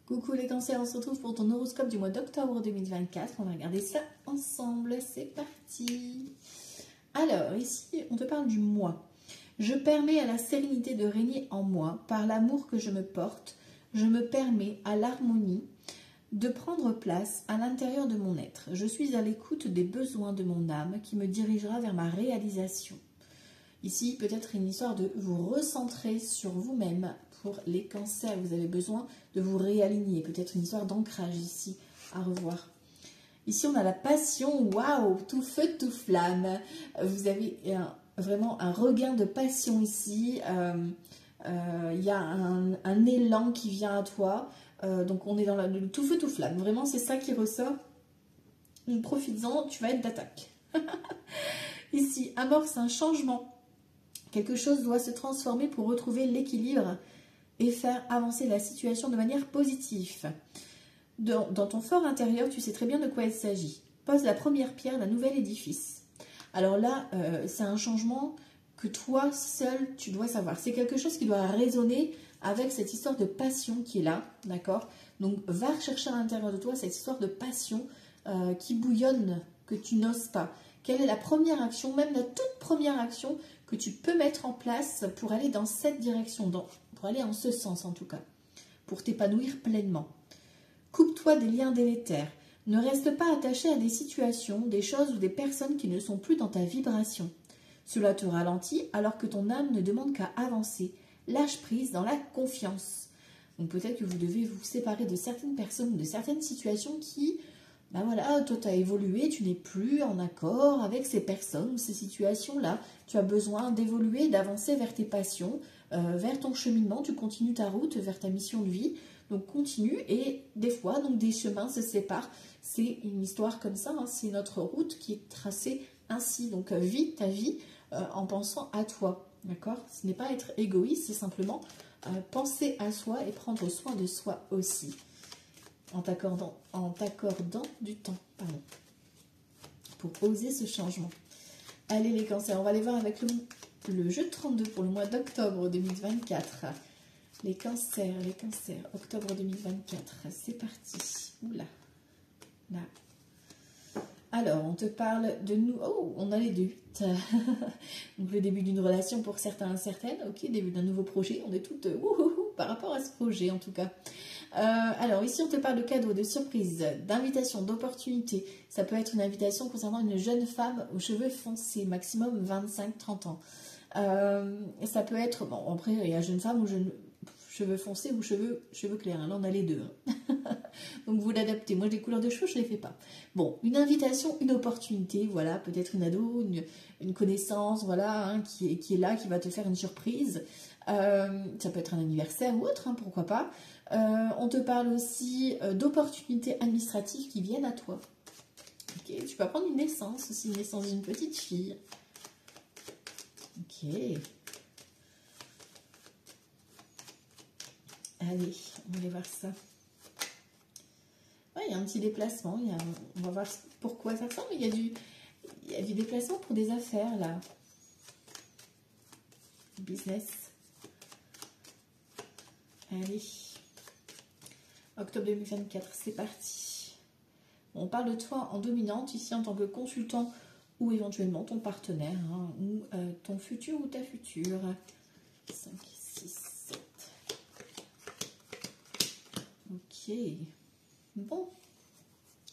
Coucou les cancers, on se retrouve pour ton horoscope du mois d'octobre 2024. On va regarder ça ensemble, c'est parti. Alors, ici, on te parle du moi. Je permets à la sérénité de régner en moi par l'amour que je me porte. Je me permets à l'harmonie de prendre place à l'intérieur de mon être. Je suis à l'écoute des besoins de mon âme qui me dirigera vers ma réalisation. Ici, peut-être une histoire de vous recentrer sur vous-même. Pour les cancers, vous avez besoin de vous réaligner. Peut-être une histoire d'ancrage ici à revoir. Ici, on a la passion. Waouh, tout feu, tout flamme. Vous avez vraiment un regain de passion ici. Il y a un élan qui vient à toi. Donc, on est dans le tout feu, tout flamme. Vraiment, c'est ça qui ressort. Donc, profites-en, tu vas être d'attaque. Ici, amorce un changement. Quelque chose doit se transformer pour retrouver l'équilibre et faire avancer la situation de manière positive. Dans ton fort intérieur, tu sais très bien de quoi il s'agit. Pose la première pierre d'un nouvel édifice. Alors là, c'est un changement que toi seul, tu dois savoir. C'est quelque chose qui doit résonner avec cette histoire de passion qui est là, d'accord? Donc, va chercher à l'intérieur de toi cette histoire de passion qui bouillonne, que tu n'oses pas. Quelle est la première action, même la toute première action que tu peux mettre en place pour aller dans cette direction, pour aller en ce sens en tout cas, pour t'épanouir pleinement. Coupe-toi des liens délétères. Ne reste pas attaché à des situations, des choses ou des personnes qui ne sont plus dans ta vibration. Cela te ralentit alors que ton âme ne demande qu'à avancer. Lâche prise dans la confiance. Donc peut-être que vous devez vous séparer de certaines personnes, de certaines situations qui... Ben voilà, toi tu as évolué, tu n'es plus en accord avec ces personnes, ces situations-là. Tu as besoin d'évoluer, d'avancer vers tes passions, vers ton cheminement, tu continues ta route vers ta mission de vie. Donc continue et des fois, donc des chemins se séparent. C'est une histoire comme ça, hein, c'est notre route qui est tracée ainsi. Donc vis ta vie en pensant à toi, d'accord? Ce n'est pas être égoïste, c'est simplement penser à soi et prendre soin de soi aussi. En t'accordant du temps, pardon, pour oser ce changement. Allez les cancers, on va aller voir avec le jeu 32 pour le mois d'octobre 2024. Les cancers, octobre 2024, c'est parti. Oula, là. Alors, on te parle de nous. Oh, on a les deux. Donc, le début d'une relation pour certains et certaines. Ok, début d'un nouveau projet. On est toutes par rapport à ce projet, en tout cas. Alors, ici, on te parle de cadeaux, de surprises, d'invitations, d'opportunités. Ça peut être une invitation concernant une jeune femme aux cheveux foncés, maximum 25-30 ans. Ça peut être, bon, après, il y a jeune femme ou cheveux foncés ou cheveux clairs. Là, on a les deux. Donc, vous l'adaptez. Moi, les couleurs de cheveux, je ne les fais pas. Bon, une invitation, une opportunité, voilà, peut-être une ado, une connaissance, voilà, hein, qui est là, qui va te faire une surprise. Ça peut être un anniversaire ou autre, hein, pourquoi pas. On te parle aussi d'opportunités administratives qui viennent à toi. Okay. Tu peux prendre une naissance aussi, une naissance d'une petite fille. Ok. Allez, on va aller voir ça. Ouais, il y a un petit déplacement. On va voir pourquoi ça ressemble. Il y a du déplacement pour des affaires, là. Business. Allez. Octobre 2024, c'est parti. On parle de toi en dominante, ici en tant que consultant ou éventuellement ton partenaire, hein, ou ton futur ou ta future. 5, 6, 7. Ok. Bon,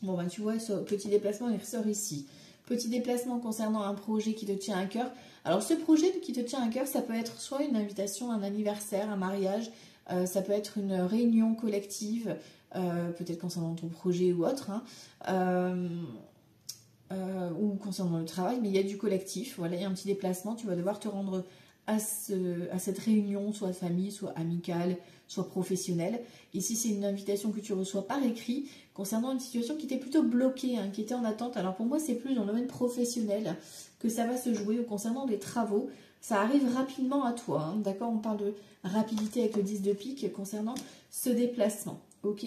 ben tu vois, ce petit déplacement, il ressort ici. Petit déplacement concernant un projet qui te tient à cœur. Alors, ce projet qui te tient à cœur, ça peut être soit une invitation, un anniversaire, un mariage, ça peut être une réunion collective, peut-être concernant ton projet ou autre, hein, ou concernant le travail, mais il y a du collectif. Voilà, il y a un petit déplacement, tu vas devoir te rendre à cette réunion, soit famille, soit amicale, soit professionnelle. Ici, c'est une invitation que tu reçois par écrit concernant une situation qui était plutôt bloquée, hein, qui était en attente. Alors pour moi, c'est plus dans le domaine professionnel que ça va se jouer, ou concernant des travaux. Ça arrive rapidement à toi, hein, d'accord? On parle de rapidité avec le 10 de pique concernant ce déplacement, ok?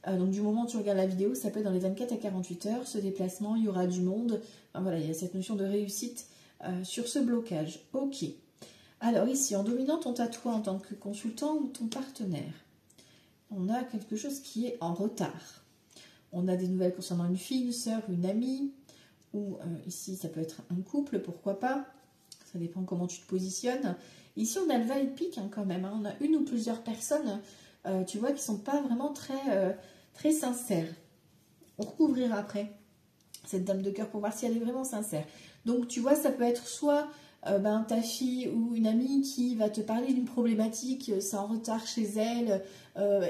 Donc du moment où tu regardes la vidéo, ça peut être dans les 24 à 48 heures, ce déplacement, il y aura du monde. Enfin, voilà, il y a cette notion de réussite sur ce blocage, ok. Alors ici, en dominante, on t'a toi en tant que consultant ou ton partenaire. on a quelque chose qui est en retard. On a des nouvelles concernant une fille, une sœur, une amie, ou ici ça peut être un couple, pourquoi pas. Ça dépend comment tu te positionnes. Ici on a le valet de pique quand même. Hein. On a une ou plusieurs personnes, tu vois, qui ne sont pas vraiment très sincères. On recouvrira après cette dame de cœur pour voir si elle est vraiment sincère. Donc tu vois, ça peut être soit ta fille ou une amie qui va te parler d'une problématique, c'est en retard chez elle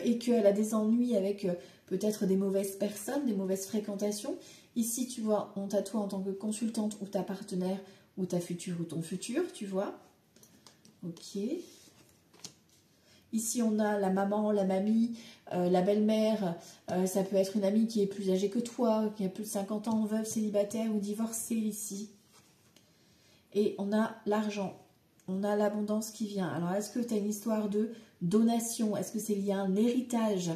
et qu'elle a des ennuis avec peut-être des mauvaises personnes, des mauvaises fréquentations. Ici, tu vois, on t'a toi en tant que consultante ou ta partenaire ou ta future ou ton futur, tu vois. Ok. Ici, on a la maman, la mamie, la belle-mère. Ça peut être une amie qui est plus âgée que toi, qui a plus de 50 ans, veuve, célibataire ou divorcée ici. Et on a l'argent. On a l'abondance qui vient. Alors, est-ce que tu as une histoire de donation? Est-ce que c'est lié à un héritage?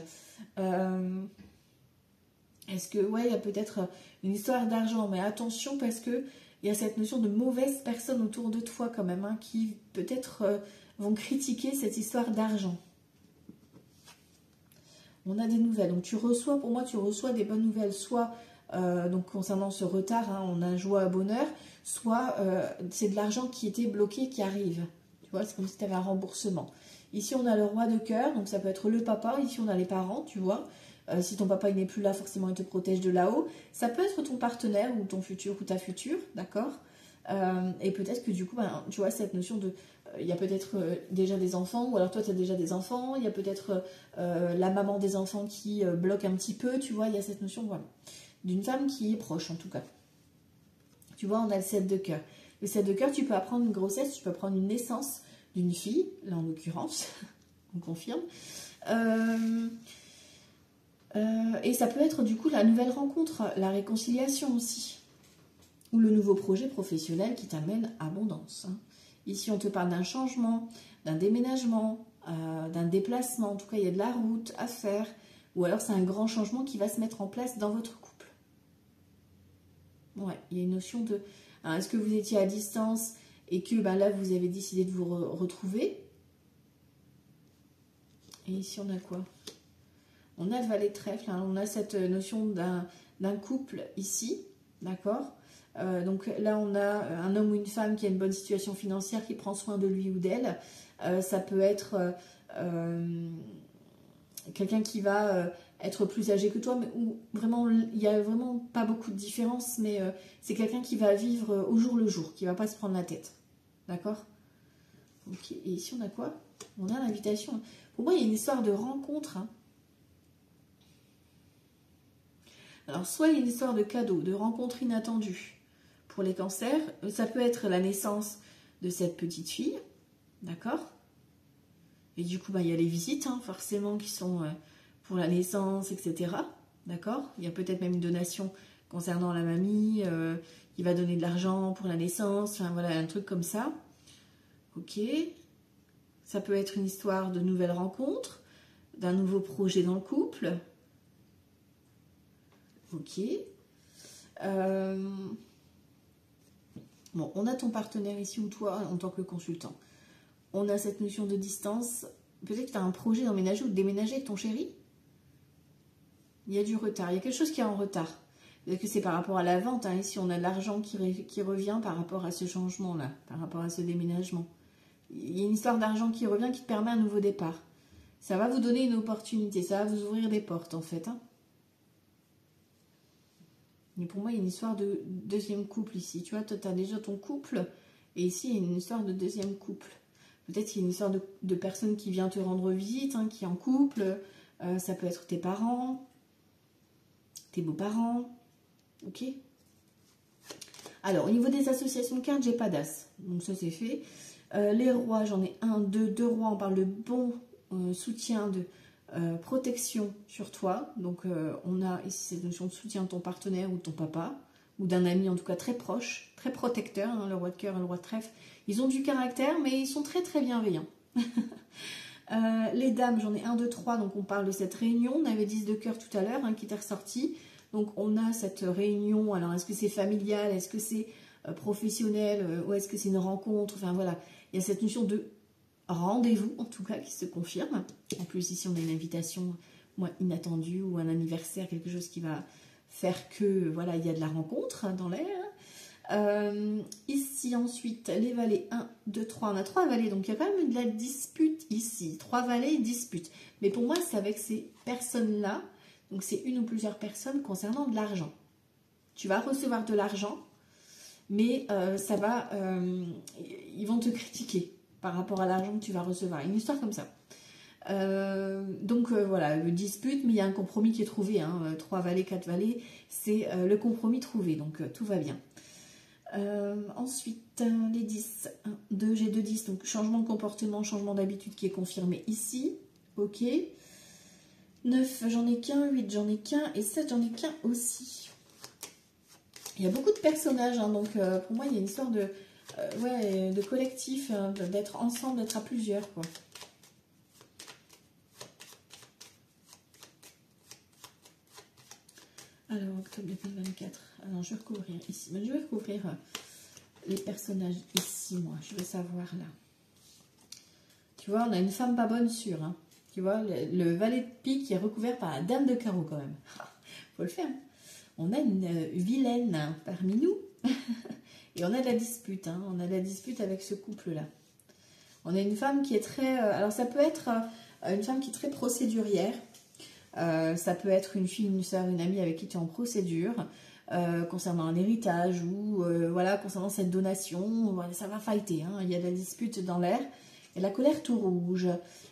Est-ce que, ouais, il y a peut-être une histoire d'argent. Mais attention parce que il y a cette notion de mauvaises personnes autour de toi quand même, hein, qui peut-être vont critiquer cette histoire d'argent. On a des nouvelles. Donc tu reçois, pour moi, tu reçois des bonnes nouvelles. Soit, donc concernant ce retard, hein, on a joie, bonheur. Soit c'est de l'argent qui était bloqué qui arrive. Tu vois, c'est comme si tu avais un remboursement. Ici, on a le roi de cœur. Donc ça peut être le papa. Ici, on a les parents, tu vois. Si ton papa il n'est plus là, forcément, il te protège de là-haut. Ça peut être ton partenaire ou ton futur ou ta future, d'accord. Et peut-être que du coup, tu vois, cette notion de... Il y a peut-être déjà des enfants, ou alors toi, tu as déjà des enfants. Il y a peut-être la maman des enfants qui bloque un petit peu, tu vois. Il y a cette notion, voilà, d'une femme qui est proche, en tout cas. Tu vois, on a le 7 de cœur. Le 7 de cœur, tu peux apprendre une grossesse, tu peux apprendre une naissance d'une fille, là en l'occurrence, on confirme. Et ça peut être du coup la nouvelle rencontre, la réconciliation aussi. Ou le nouveau projet professionnel qui t'amène abondance. Hein. Ici, on te parle d'un changement, d'un déménagement, d'un déplacement. En tout cas, il y a de la route à faire. Ou alors, c'est un grand changement qui va se mettre en place dans votre couple. Ouais, il y a une notion de... Hein, est-ce que vous étiez à distance et que là, vous avez décidé de vous retrouver? Et ici, on a quoi? On a le valet de trèfle. Hein, on a cette notion d'un couple ici. D'accord? Donc là, on a un homme ou une femme qui a une bonne situation financière, qui prend soin de lui ou d'elle. Ça peut être quelqu'un qui va être plus âgé que toi, mais où vraiment, il n'y a vraiment pas beaucoup de différence, mais c'est quelqu'un qui va vivre au jour le jour, qui ne va pas se prendre la tête. D'accord? Ok. Et ici, on a quoi? On a l'invitation. Pour moi, il y a une histoire de rencontre. Hein. Alors, soit il y a une histoire de cadeau, de rencontre inattendue. Pour les cancers, ça peut être la naissance de cette petite fille, d'accord? Et du coup, il y a les visites, hein, forcément, qui sont pour la naissance, etc. D'accord? Il y a peut-être même une donation concernant la mamie, qui va donner de l'argent pour la naissance, enfin voilà, un truc comme ça. Ok. Ça peut être une histoire de nouvelles rencontres, d'un nouveau projet dans le couple. Ok. Bon, on a ton partenaire ici ou toi en tant que consultant. On a cette notion de distance. Peut-être que tu as un projet d'emménager ou de déménager avec ton chéri. Il y a du retard. Il y a quelque chose qui est en retard. Peut-être que c'est par rapport à la vente. Hein. Ici, on a l'argent qui revient par rapport à ce changement-là, par rapport à ce déménagement. Il y a une histoire d'argent qui revient qui te permet un nouveau départ. Ça va vous donner une opportunité. Ça va vous ouvrir des portes, en fait. Hein. Mais pour moi, il y a une histoire de deuxième couple ici. Tu vois, toi, tu as déjà ton couple. Et ici, il y a une histoire de deuxième couple. Peut-être qu'il y a une histoire de personne qui vient te rendre visite, hein, qui est en couple. Ça peut être tes parents, tes beaux-parents. Ok? Alors, au niveau des associations de cartes, j'ai pas d'as. Donc ça, c'est fait. Les rois, j'en ai un, deux rois. On parle de bon soutien, de protection sur toi. Donc, on a ici cette notion de soutien de ton partenaire ou de ton papa, ou d'un ami en tout cas très proche, très protecteur, hein, le roi de cœur et le roi de trèfle. Ils ont du caractère, mais ils sont très très bienveillants. Les dames, j'en ai 1, 2, 3, donc on parle de cette réunion. On avait 10 de cœur tout à l'heure, hein, qui était ressorti. Donc on a cette réunion, alors est-ce que c'est familial, est-ce que c'est professionnel, ou est-ce que c'est une rencontre? Enfin voilà, il y a cette notion de rendez-vous, en tout cas, qui se confirme. En plus, ici, on a une invitation inattendue ou un anniversaire, quelque chose qui va faire que, voilà, il y a de la rencontre dans l'air. Ici, ensuite, les valets 1, 2, 3. On a 3 valets, donc il y a quand même de la dispute ici. 3 valets, dispute. Mais pour moi, c'est avec ces personnes-là, donc c'est une ou plusieurs personnes concernant de l'argent. Tu vas recevoir de l'argent, mais ça va, ils vont te critiquer par rapport à l'argent que tu vas recevoir. Une histoire comme ça. Voilà, dispute, mais il y a un compromis qui est trouvé. 3 valets, 4 valets, c'est le compromis trouvé, donc tout va bien. Ensuite, les 10. 1, 2, j'ai 2 10, donc changement de comportement, changement d'habitude qui est confirmé ici. Ok. 9, j'en ai qu'un, 8, j'en ai qu'un, et 7, j'en ai qu'un aussi. Il y a beaucoup de personnages, donc pour moi, il y a une histoire de collectif, d'être ensemble, d'être à plusieurs, quoi. Alors, octobre 2024. Alors, je vais recouvrir ici. Mais je vais recouvrir les personnages ici, moi. Je veux savoir, là. Tu vois, on a une femme pas bonne sûre. Hein. Tu vois, le valet de pique qui est recouvert par la dame de carreau, quand même. Faut le faire. On a une vilaine parmi nous. Et on a de la dispute. Hein. On a de la dispute avec ce couple-là. On a une femme qui est très... alors, ça peut être une femme qui est très procédurière. Ça peut être une fille, une soeur, une amie avec qui tu es en procédure concernant un héritage ou voilà, concernant cette donation. Voilà, ça va fighter. Hein. Il y a de la dispute dans l'air. Et la colère tout rouge.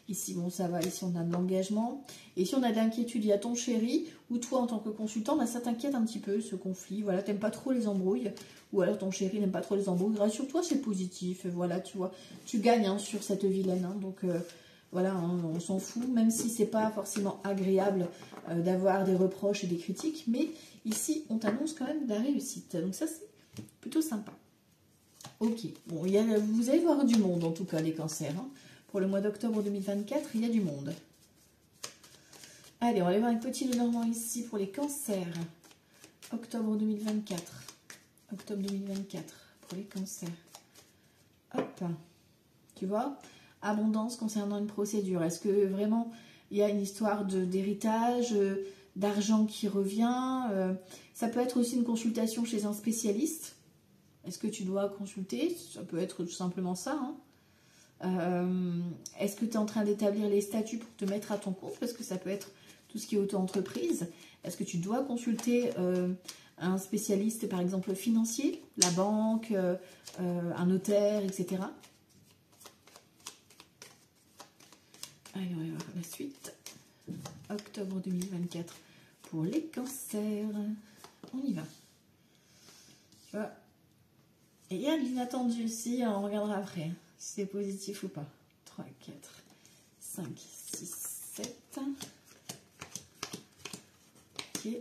Ici, bon, ça va. Ici, on a de l'engagement. Et ici, on a de l'inquiétude. Il y a ton chéri ou toi, en tant que consultant, bah, ça t'inquiète un petit peu, ce conflit. Voilà, t'aimes pas trop les embrouilles. Ou alors, ton chéri n'aime pas trop les embrouilles. Rassure-toi, c'est positif. Voilà, tu vois. Tu gagnes hein, sur cette vilaine. Hein, donc... voilà, hein, on s'en fout, même si c'est pas forcément agréable d'avoir des reproches et des critiques, mais ici, on t'annonce quand même de la réussite. Donc ça, c'est plutôt sympa. Ok, bon, vous allez voir du monde, en tout cas, les cancers. Hein. Pour le mois d'octobre 2024, il y a du monde. Allez, on va aller voir un petit Lenormand ici pour les cancers. Octobre 2024. Octobre 2024 pour les cancers. Hop, tu vois ? Abondance concernant une procédure. Est-ce que vraiment il y a une histoire d'héritage, d'argent qui revient ça peut être aussi une consultation chez un spécialiste. Est-ce que tu dois consulter? Ça peut être tout simplement ça. Hein. Est-ce que tu es en train d'établir les statuts pour te mettre à ton compte? Parce que ça peut être tout ce qui est auto-entreprise. Est-ce que tu dois consulter un spécialiste, par exemple financier, la banque, un notaire, etc. Allez, on va voir la suite. Octobre 2024 pour les cancers. On y va. Tu vois. Et il y a de l'inattendu ici, on regardera après si c'est positif ou pas. 3, 4, 5, 6, 7. Ok.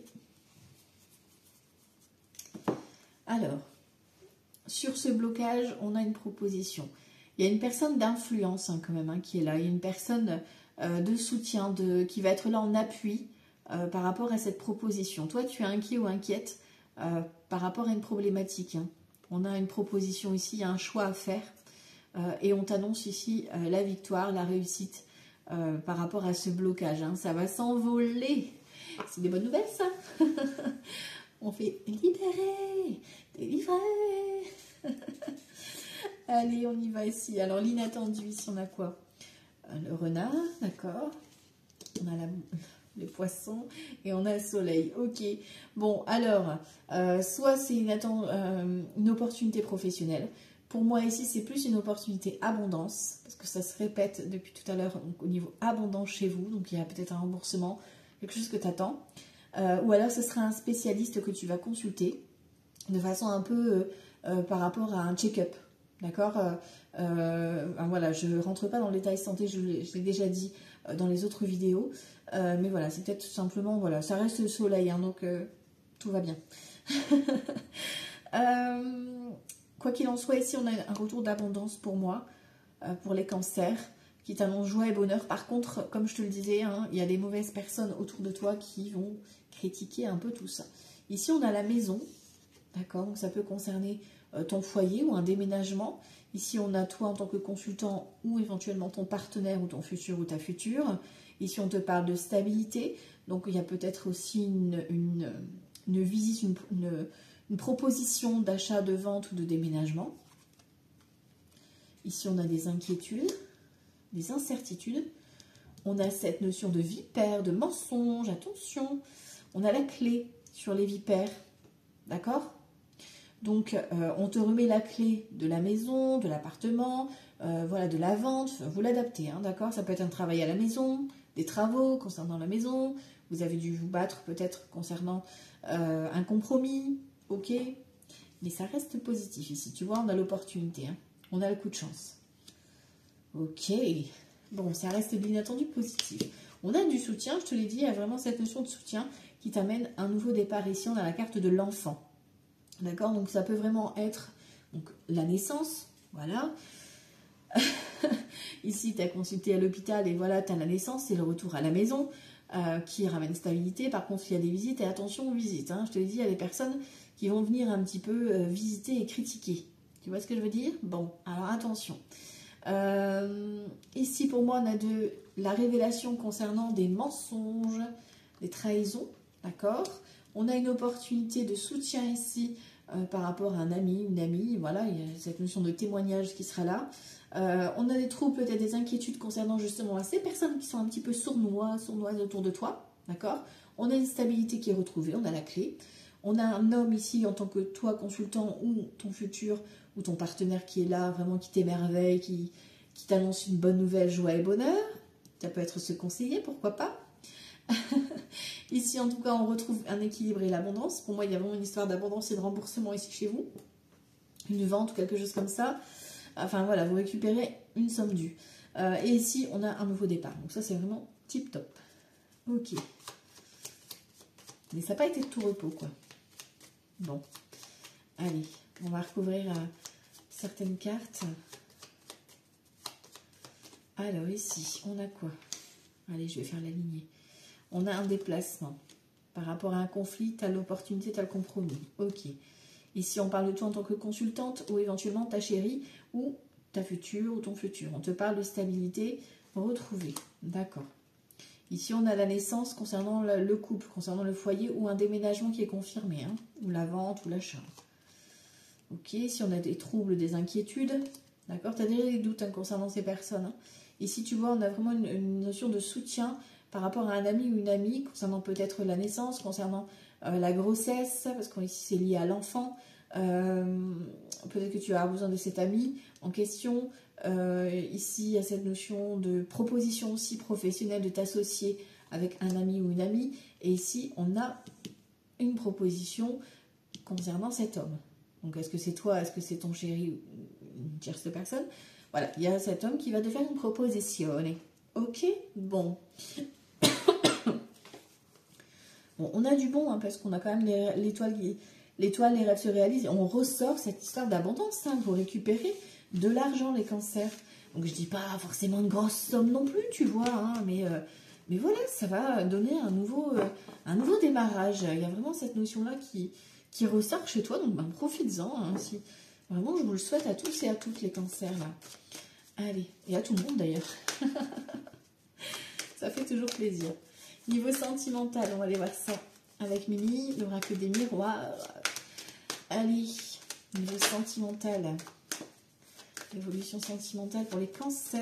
Alors, sur ce blocage, on a une proposition. Il y a une personne d'influence hein, quand même hein, qui est là. Il y a une personne de soutien qui va être là en appui par rapport à cette proposition. Toi, tu es inquiet ou inquiète par rapport à une problématique. Hein. On a une proposition ici, il y a un choix à faire. Et on t'annonce ici la victoire, la réussite par rapport à ce blocage. Hein. Ça va s'envoler. C'est des bonnes nouvelles, ça. On fait libérer, délivrer. Allez, on y va ici. Alors, l'inattendu, ici, on a quoi? Le renard, d'accord. On a les poissons et on a le soleil. Ok. Bon, alors, soit c'est une opportunité professionnelle. Pour moi, ici, c'est plus une opportunité abondance, parce que ça se répète depuis tout à l'heure au niveau abondance chez vous. Donc, il y a peut-être un remboursement, quelque chose que tu attends. Ou alors, ce sera un spécialiste que tu vas consulter de façon un peu par rapport à un check-up. D'accord voilà, je ne rentre pas dans le détail santé, je l'ai déjà dit dans les autres vidéos. Mais voilà, c'est peut-être tout simplement, voilà, ça reste le soleil, hein, donc tout va bien. Quoi qu'il en soit, ici, on a un retour d'abondance pour moi, pour les cancers, qui t'annonce joie et bonheur. Par contre, comme je te le disais, hein, il y a des mauvaises personnes autour de toi qui vont critiquer un peu tout ça. Ici, on a la maison, d'accord? Donc, ça peut concerner ton foyer ou un déménagement. Ici, on a toi en tant que consultant ou éventuellement ton partenaire ou ton futur ou ta future. Ici, on te parle de stabilité. Donc, il y a peut-être aussi une visite, une proposition d'achat, de vente ou de déménagement. Ici, on a des inquiétudes, des incertitudes. On a cette notion de vipère, de mensonge, attention. On a la clé sur les vipères, d'accord? Donc, on te remet la clé de la maison, de l'appartement, voilà, de la vente. Vous l'adaptez, hein, d'accord? Ça peut être un travail à la maison, des travaux concernant la maison. Vous avez dû vous battre peut-être concernant un compromis, ok? Mais ça reste positif ici. Tu vois, on a l'opportunité, hein. On a le coup de chance. Ok. Bon, ça reste de l'inattendu positif. On a du soutien, je te l'ai dit, il y a vraiment cette notion de soutien qui t'amène un nouveau départ. Ici, on a la carte de l'enfant. D'accord? Donc, ça peut vraiment être donc, la naissance. Voilà. Ici, tu as consulté à l'hôpital et voilà, tu as la naissance, c'est le retour à la maison qui ramène stabilité. Par contre, il y a des visites et attention aux visites. Hein. Je te l'ai dit, il y a des personnes qui vont venir un petit peu visiter et critiquer. Tu vois ce que je veux dire? Bon, alors attention. Ici, pour moi, on a de la révélation concernant des mensonges, des trahisons. D'accord? On a une opportunité de soutien ici par rapport à un ami, une amie. Voilà, il y a cette notion de témoignage qui sera là. On a des troubles, peut-être des inquiétudes concernant justement ces personnes qui sont un petit peu sournoises autour de toi. D'accord? On a une stabilité qui est retrouvée, on a la clé. On a un homme ici en tant que toi, consultant, ou ton futur, ou ton partenaire qui est là, vraiment qui t'émerveille, qui t'annonce une bonne nouvelle, joie et bonheur. Ça peut être ce conseiller, pourquoi pas. Ici, en tout cas, on retrouve un équilibre et l'abondance. Pour moi, il y a vraiment une histoire d'abondance et de remboursement ici chez vous. Une vente ou quelque chose comme ça. Enfin, voilà, vous récupérez une somme due. Et ici, on a un nouveau départ. Donc ça, c'est vraiment tip top. Ok. Mais ça n'a pas été de tout repos, quoi. Bon. Allez, on va recouvrir certaines cartes. Alors ici, on a quoi? Allez, je vais faire la lignée. On a un déplacement. Par rapport à un conflit, tu as l'opportunité, tu as le compromis. Ok. Ici, on parle de toi en tant que consultante ou éventuellement ta chérie ou ta future ou ton futur. On te parle de stabilité retrouvée. D'accord. Ici, on a la naissance concernant le couple, concernant le foyer ou un déménagement qui est confirmé, hein, ou la vente ou l'achat. Ok. Ici, on a des troubles, des inquiétudes. D'accord. Tu as déjà des doutes hein, concernant ces personnes. Hein. Ici, tu vois, on a vraiment une notion de soutien par rapport à un ami ou une amie, concernant peut-être la naissance, concernant la grossesse, parce qu'ici c'est lié à l'enfant. Peut-être que tu as besoin de cet ami en question. Ici, il y a cette notion de proposition aussi professionnelle de t'associer avec un ami ou une amie. Et ici, on a une proposition concernant cet homme. Donc, est-ce que c'est toi, est-ce que c'est ton chéri ou une tierce personne? Voilà, il y a cet homme qui va te faire une proposition. Ok, bon. Bon, on a du bon, hein, parce qu'on a quand même l'étoile, les rêves se réalisent. Et on ressort cette histoire d'abondance. Hein, vous récupérez de l'argent, les cancers. Donc, je dis pas forcément une grosse somme non plus, tu vois. Hein, mais voilà, ça va donner un nouveau démarrage. Il y a vraiment cette notion-là qui ressort chez toi. Donc, ben, profites-en. Hein, si, vraiment, je vous le souhaite à tous et à toutes les cancers. Là. Allez, et à tout le monde d'ailleurs. Ça fait toujours plaisir. Niveau sentimental, on va aller voir ça avec Mimi, l'oracle des miroirs. Allez, niveau sentimental. Évolution sentimentale pour les cancers.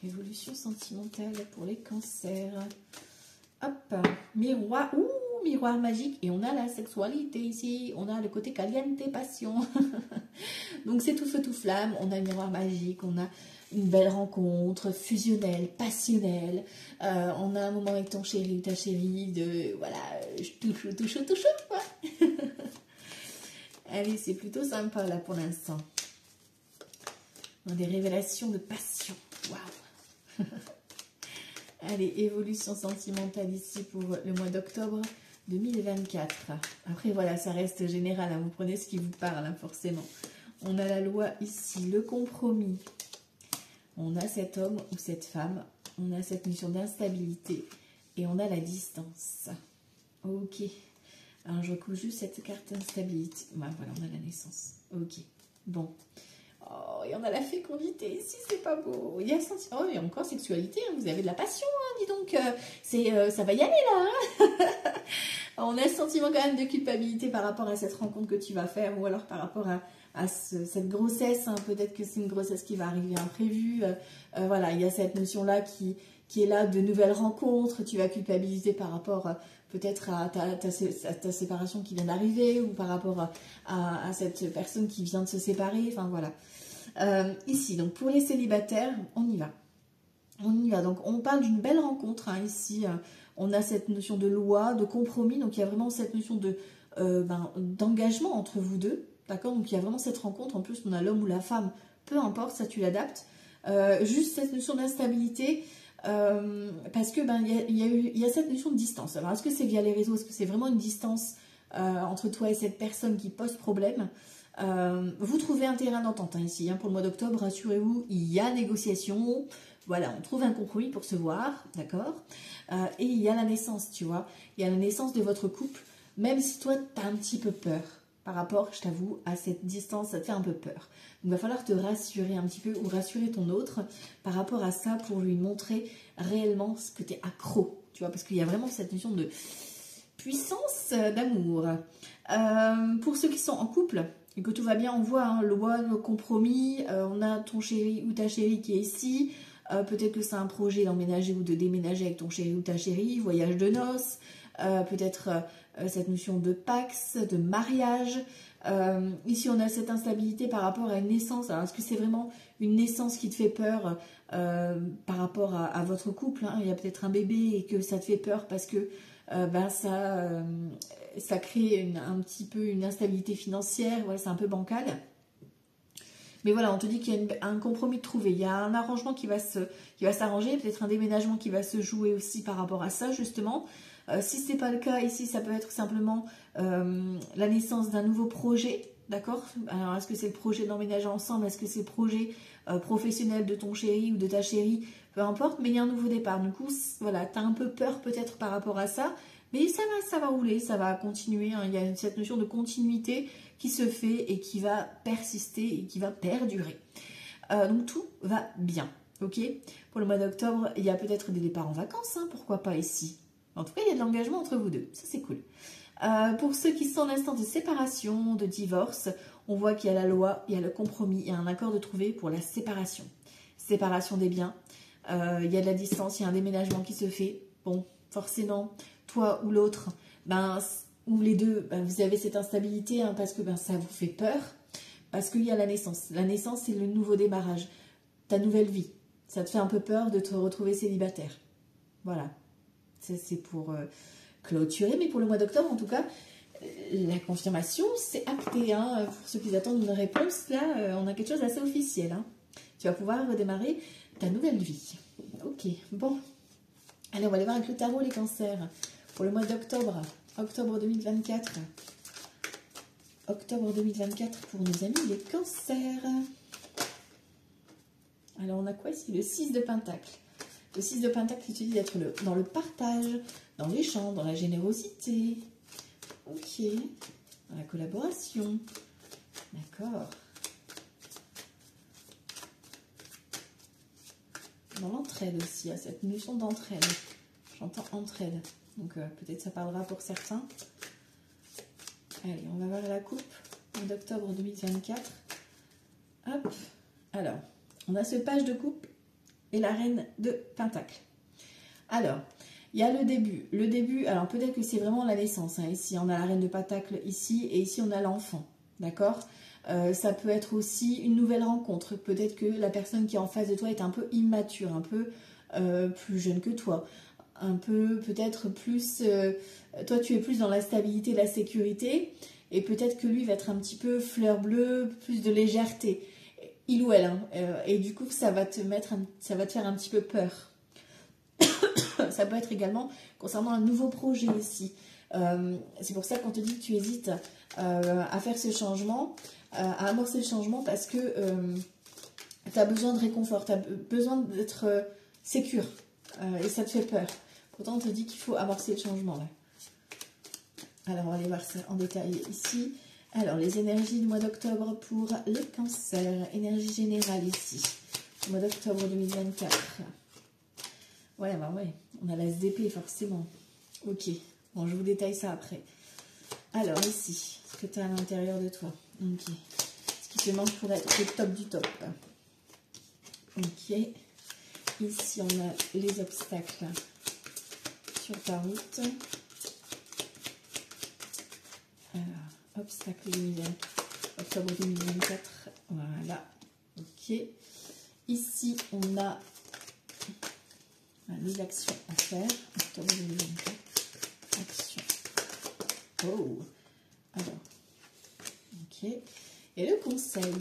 Évolution sentimentale pour les cancers. Hop, miroir. Ouh, miroir magique. Et on a la sexualité ici. On a le côté caliente, passion. Donc c'est tout feu, tout flamme. On a le miroir magique. On a une belle rencontre fusionnelle, passionnelle. On a un moment avec ton chéri ou ta chérie de voilà, touche, quoi. Allez, c'est plutôt sympa là pour l'instant. On a des révélations de passion. Waouh. Allez, évolution sentimentale ici pour le mois d'octobre 2024. Après, voilà, ça reste général. Hein, vous prenez ce qui vous parle, hein, forcément. On a la loi ici, le compromis. On a cet homme ou cette femme, on a cette notion d'instabilité et on a la distance. Ok. Alors, je recouvre juste cette carte instabilité. Voilà, on a la naissance. Ok. Bon. Oh, et on a la fécondité ici, c'est pas beau. Il y a oh, et encore sexualité, hein, vous avez de la passion, hein, dis donc. Ça va y aller là. Hein. On a le sentiment quand même de culpabilité par rapport à cette rencontre que tu vas faire, ou alors par rapport à cette grossesse. Hein. Peut-être que c'est une grossesse qui va arriver imprévue. Voilà, il y a cette notion-là qui est là, de nouvelles rencontres. Tu vas culpabiliser par rapport peut-être à ta séparation qui vient d'arriver, ou par rapport à cette personne qui vient de se séparer. Enfin voilà. Ici, donc pour les célibataires, on y va. On y va. Donc on parle d'une belle rencontre. Hein, ici, on a cette notion de loi, de compromis. Donc il y a vraiment cette notion d'engagement entre vous deux. D'accord? Donc il y a vraiment cette rencontre. En plus, on a l'homme ou la femme. Peu importe, ça tu l'adaptes. Juste cette notion d'instabilité. Parce que il y a cette notion de distance. Alors est-ce que c'est via les réseaux? Est-ce que c'est vraiment une distance entre toi et cette personne qui pose problème? Vous trouvez un terrain d'entente hein, ici. Hein, pour le mois d'octobre, rassurez-vous, il y a négociation. Voilà, on trouve un compromis pour se voir, d'accord? Et il y a la naissance, tu vois. Il y a la naissance de votre couple, même si toi, tu as un petit peu peur par rapport, je t'avoue, à cette distance, ça te fait un peu peur. Donc, il va falloir te rassurer un petit peu ou rassurer ton autre par rapport à ça pour lui montrer réellement ce que tu es accro, tu vois, parce qu'il y a vraiment cette notion de puissance d'amour. Pour ceux qui sont en couple et que tout va bien, on voit hein, loi, le compromis, on a ton chéri ou ta chérie qui est ici. Peut-être que c'est un projet d'emménager ou de déménager avec ton chéri ou ta chérie, voyage de noces, peut-être cette notion de pax, de mariage. Ici, on a cette instabilité par rapport à une naissance. Alors, est-ce que c'est vraiment une naissance qui te fait peur par rapport à votre couple hein? Il y a peut-être un bébé et que ça te fait peur parce que ça crée un petit peu une instabilité financière. Ouais, c'est un peu bancal. Mais voilà, on te dit qu'il y a un compromis de trouver. Il y a un arrangement qui va s'arranger, peut-être un déménagement qui va se jouer aussi par rapport à ça, justement. Si ce n'est pas le cas, ici, ça peut être simplement la naissance d'un nouveau projet, d'accord? Alors, est-ce que c'est le projet d'emménager ensemble? Est-ce que c'est le projet professionnel de ton chéri ou de ta chérie? Peu importe, mais il y a un nouveau départ. Du coup, voilà, tu as un peu peur peut-être par rapport à ça, mais ça va rouler, ça va continuer. Hein. Il y a cette notion de continuité qui se fait et qui va persister et qui va perdurer. Donc tout va bien, ok? Pour le mois d'octobre, il y a peut-être des départs en vacances, hein, pourquoi pas ici? En tout cas, il y a de l'engagement entre vous deux, ça c'est cool. Pour ceux qui sont en instant de séparation, de divorce, on voit qu'il y a la loi, il y a le compromis, il y a un accord de trouver pour la séparation. Séparation des biens, il y a de la distance, il y a un déménagement qui se fait. Bon, forcément, toi ou l'autre, ou les deux, vous avez cette instabilité hein, parce que ça vous fait peur, parce qu'il y a la naissance. La naissance, c'est le nouveau démarrage, ta nouvelle vie. Ça te fait un peu peur de te retrouver célibataire. Voilà. C'est pour clôturer, mais pour le mois d'octobre, en tout cas, la confirmation, c'est acté. Hein. Pour ceux qui attendent une réponse, là, on a quelque chose d'assez officiel. Hein. Tu vas pouvoir redémarrer ta nouvelle vie. Ok, bon. Allez, on va aller voir avec le tarot les cancers. Pour le mois d'octobre, octobre 2024. Octobre 2024 pour nos amis les cancers. Alors, on a quoi ici? Le 6 de Pentacle. Le 6 de Pentacle qui te dit d'être dans le partage, dans l'échange, dans la générosité. Ok. Dans la collaboration. D'accord. Dans l'entraide aussi, à cette notion d'entraide. J'entends entraide. Donc peut-être ça parlera pour certains. Allez, on va voir la coupe d'octobre 2024. Hop. Alors, on a ce page de coupe et la reine de Pentacle. Alors, il y a le début. Le début, alors peut-être que c'est vraiment la naissance. Hein. Ici, on a la reine de Pentacle ici et ici, on a l'enfant. D'accord? Ça peut être aussi une nouvelle rencontre. Peut-être que la personne qui est en face de toi est un peu immature, un peu plus jeune que toi. Un peu, peut-être plus... toi, tu es plus dans la stabilité, la sécurité. Et peut-être que lui va être un petit peu fleur bleue, plus de légèreté. Il ou elle. Hein. Et du coup, ça va te faire un petit peu peur. Ça peut être également concernant un nouveau projet ici. C'est pour ça qu'on te dit que tu hésites à faire ce changement, à amorcer le changement parce que tu as besoin de réconfort, tu as besoin d'être sécure et ça te fait peur. Pourtant, on te dit qu'il faut amorcer le changement. Là. Alors, on va aller voir ça en détail ici. Alors, les énergies du mois d'octobre pour le cancer. Énergie générale ici. Le mois d'octobre 2024. Ouais, bah ouais. On a la SDP forcément. Ok. Bon, je vous détaille ça après. Alors, ici, ce que tu as à l'intérieur de toi. Ok. Ce qui te manque pour être le top du top. Ok. Ici, on a les obstacles sur ta route. Alors, obstacle 2024, octobre 2024. Voilà. Ok. Ici, on a les actions à faire. Octobre 2024. Action. Oh. Alors. Ok. Et le conseil.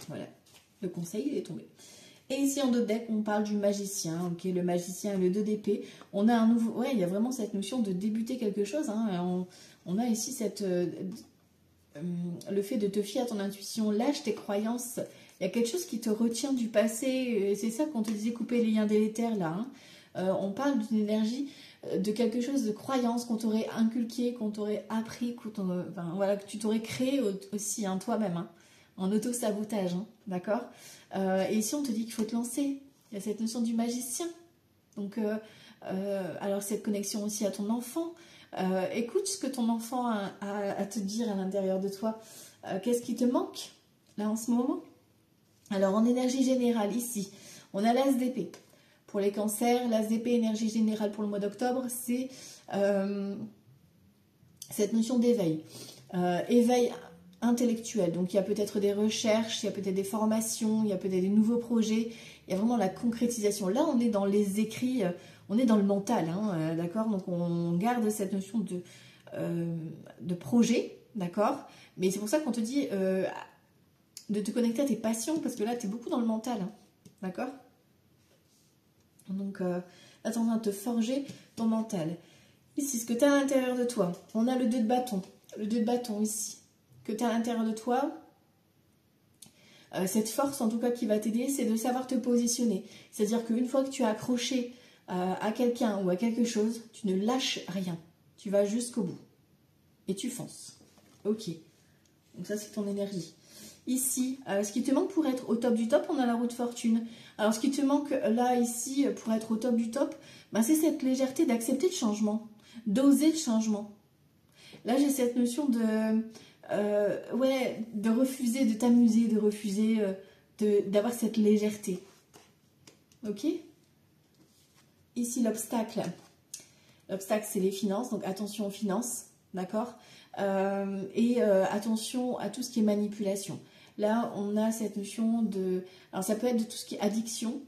Voilà. Le conseil, il est tombé. Et ici en dos de deck, on parle du magicien, ok, le magicien et le 2 d'épée. On a un nouveau, ouais, il y a vraiment cette notion de débuter quelque chose. Hein. On a ici cette, le fait de te fier à ton intuition, lâche tes croyances. Il y a quelque chose qui te retient du passé. C'est ça qu'on te disait, couper les liens délétères là. Hein. On parle d'une énergie, de quelque chose de croyance qu'on t'aurait inculqué, qu'on t'aurait appris, enfin, voilà, que tu t'aurais créé aussi hein, toi-même, hein, en auto-sabotage, hein, d'accord. Et ici, on te dit qu'il faut te lancer. Il y a cette notion du magicien. Donc, alors cette connexion aussi à ton enfant. Écoute ce que ton enfant a à te dire à l'intérieur de toi. Qu'est-ce qui te manque, là, en ce moment? Alors, en énergie générale, ici, on a l'as d'épée. Pour les cancers, l'as d'épée, énergie générale pour le mois d'octobre, c'est cette notion d'éveil. Éveil intellectuel. Donc, il y a peut-être des recherches, il y a peut-être des formations, il y a peut-être des nouveaux projets. Il y a vraiment la concrétisation. Là, on est dans les écrits, on est dans le mental, hein, d'accord? Donc, on garde cette notion de projet, d'accord? Mais c'est pour ça qu'on te dit de te connecter à tes passions, parce que là, tu es beaucoup dans le mental, hein, d'accord? Donc, attends à te forger ton mental. Ici, ce que tu as à l'intérieur de toi, on a le 2 de bâton. Le 2 de bâton ici, que tu as à l'intérieur de toi, cette force en tout cas qui va t'aider, c'est de savoir te positionner. C'est-à-dire qu'une fois que tu as accroché à quelqu'un ou à quelque chose, tu ne lâches rien. Tu vas jusqu'au bout. Et tu fonces. Ok. Donc ça, c'est ton énergie. Ici, ce qui te manque pour être au top du top, on a la roue de fortune. Alors, ce qui te manque là, ici, pour être au top du top, ben, c'est cette légèreté d'accepter le changement, d'oser le changement. Là, j'ai cette notion de refuser, de t'amuser, de refuser, d'avoir cette légèreté. Ok? Ici, l'obstacle. L'obstacle, c'est les finances, donc attention aux finances, d'accord? Attention à tout ce qui est manipulation. Là, on a cette notion de... Alors, ça peut être de tout ce qui est addiction,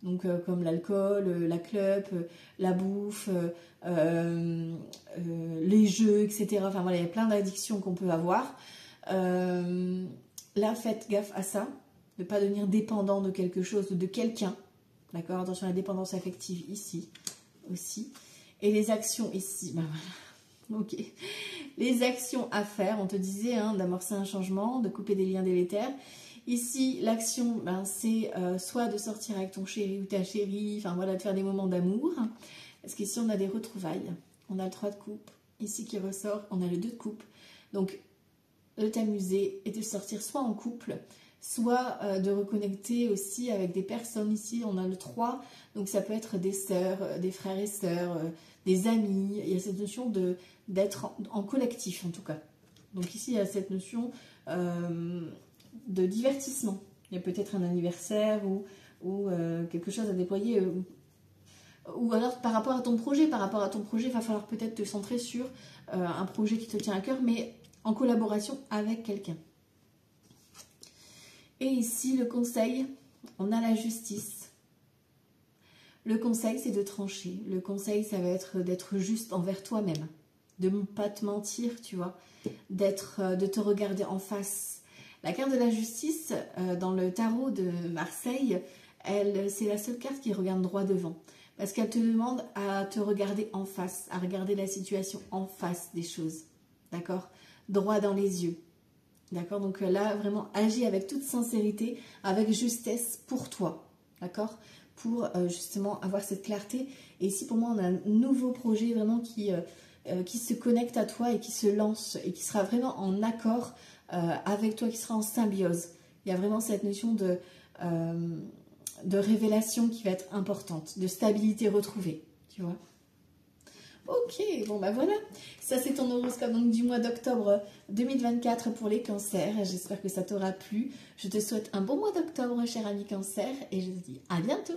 donc comme l'alcool, la clope, la bouffe, les jeux, etc. Enfin, voilà, il y a plein d'addictions qu'on peut avoir. Là, faites gaffe à ça, de ne pas devenir dépendant de quelque chose ou de quelqu'un. D'accord? Attention à la dépendance affective ici aussi. Et les actions ici, ben voilà. Ok. Les actions à faire, on te disait hein, d'amorcer un changement, de couper des liens délétères. Ici, l'action, ben, c'est soit de sortir avec ton chéri ou ta chérie, enfin voilà, de faire des moments d'amour. Parce qu'ici, on a des retrouvailles. On a le 3 de coupe, ici qui ressort, on a le 2 de coupe. Donc, de t'amuser et de sortir soit en couple, soit de reconnecter aussi avec des personnes. Ici, on a le 3, donc ça peut être des sœurs, des frères et sœurs, des amis. Il y a cette notion d'être en collectif, en tout cas. Donc ici, il y a cette notion de divertissement. Il y a peut-être un anniversaire ou quelque chose à déployer. Ou alors par rapport à ton projet. Par rapport à ton projet, il va falloir peut-être te centrer sur un projet qui te tient à cœur, mais en collaboration avec quelqu'un. Et ici, le conseil, on a la justice. Le conseil, c'est de trancher. Le conseil, ça va être d'être juste envers toi-même. De ne pas te mentir, tu vois. De te regarder en face. La carte de la justice, dans le tarot de Marseille, c'est la seule carte qui regarde droit devant. Parce qu'elle te demande à te regarder en face, à regarder la situation en face des choses. D'accord? Droit dans les yeux. D'accord? Donc là, vraiment, agis avec toute sincérité, avec justesse pour toi. D'accord? Pour justement avoir cette clarté. Et ici, pour moi, on a un nouveau projet vraiment qui qui se connecte à toi et qui se lance et qui sera vraiment en accord avec toi, qui sera en symbiose. Il y a vraiment cette notion de révélation qui va être importante, de stabilité retrouvée, tu vois. Ok, bon bah voilà, ça c'est ton horoscope donc, du mois d'octobre 2024 pour les cancers. J'espère que ça t'aura plu. Je te souhaite un bon mois d'octobre, cher ami cancer, et je te dis à bientôt.